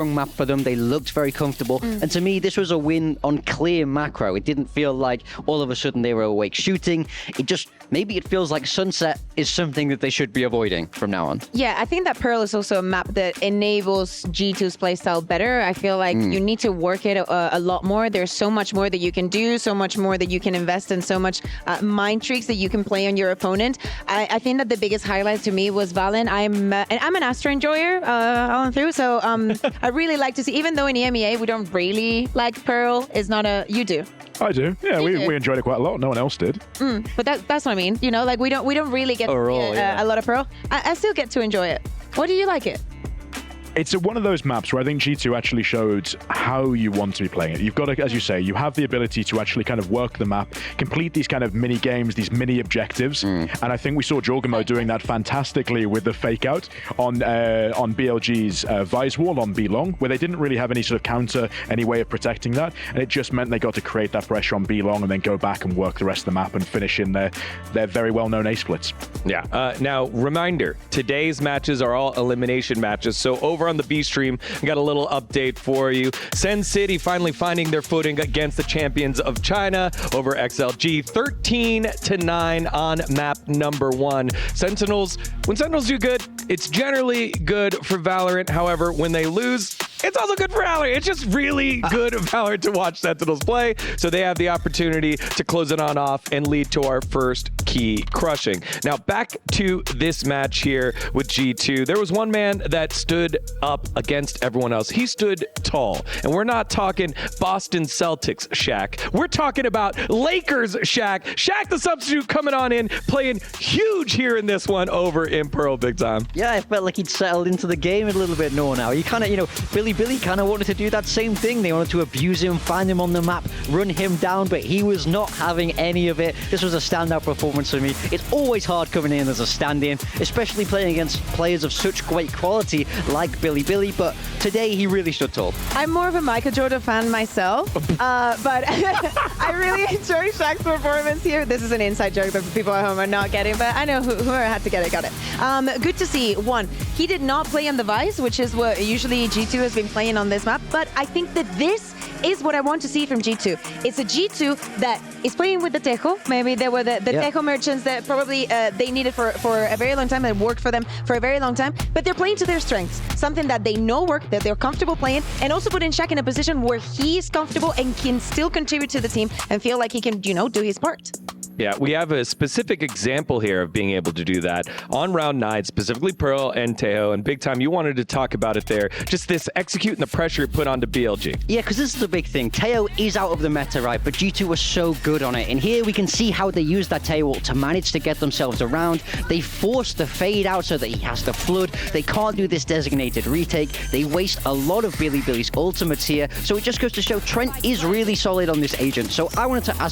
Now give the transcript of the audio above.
map for them. They looked very comfortable. And to me, this was a win on clear macro. It didn't feel like all of a sudden they were awake shooting. It just, maybe it feels like Sunset is something that they should be avoiding from now on. Yeah, I think that Pearl is also a map that enables G2's playstyle better. I feel like you need to work it a lot more. There's so much more that you can do, so much more that you can invest in, so much mind tricks that you can play on your opponent. I think that the biggest highlight to me was Valen. I'm an Astra enjoyer all and through, so I really like to see, even though in EMEA we don't really like Pearl, it's not a, you do. I do. Yeah, we enjoyed it quite a lot. No one else did. But that's what I mean. You know, like we don't really get Overall, a lot of Pearl. I still get to enjoy it. What do you like it? It's one of those maps where I think G2 actually showed how you want to be playing it. You've got to, as you say, you have the ability to actually kind of work the map, complete these kind of mini games, these mini objectives. And I think we saw Jorgamo doing that fantastically with the fake out on BLG's Vise wall on B long, where they didn't really have any sort of counter, any way of protecting that. And it just meant they got to create that pressure on B long and then go back and work the rest of the map and finish in their very well-known A splits. Yeah. Now, reminder, today's matches are all elimination matches. So over on the B stream, we got a little update for you. Sen City finally finding their footing against the champions of China over XLG, 13-9 on map number 1. Sentinels, when Sentinels do good, it's generally good for Valorant. However, when they lose, it's also good for Valorant. It's just really good Valorant to watch Sentinels play. So they have the opportunity to close it on off and lead to our first key crushing. Now back to this match here with G2. There was one man that stood up against everyone else. He stood tall. And we're not talking Boston Celtics Shaq. We're talking about Lakers Shaq. Shaq the substitute coming on in, playing huge here in this one over in Pearl big time. Yeah, I felt like he'd settled into the game a little bit more now. He kind of, you know, Billy kind of wanted to do that same thing. They wanted to abuse him, find him on the map, run him down, but he was not having any of it. This was a standout performance for me. It's always hard coming in as a stand-in, especially playing against players of such great quality like Billy, but today he really stood tall. I'm more of a Michael Jordan fan myself, but I really enjoy Shaq's performance here. This is an inside joke that people at home are not getting, but I know whoever had to get it, got it. Good to see. One, he did not play on the Vice, which is what usually G2 has been playing on this map, but I think that this is what I want to see from G2. It's a G2 that is playing with the Tejo. Maybe there were the Tejo merchants that probably they needed for a very long time, that worked for them for a very long time, but they're playing to their strengths, something that they know work, that they're comfortable playing, and also putting Shaq in a position where he's comfortable and can still contribute to the team and feel like he can, you know, do his part. Yeah, we have a specific example here of being able to do that on round 9, specifically Pearl and Tejo, and Big Time, you wanted to talk about it there. Just this executing the pressure put onto BLG. Yeah, because this is the big thing. Tejo is out of the meta, right? But G2 was so good on it. And here we can see how they use that Tejo ult to manage to get themselves around. They force the fade out so that he has to flood. They can't do this designated retake. They waste a lot of Billy's ultimates here. So it just goes to show Trent is really solid on this agent. So I wanted to ask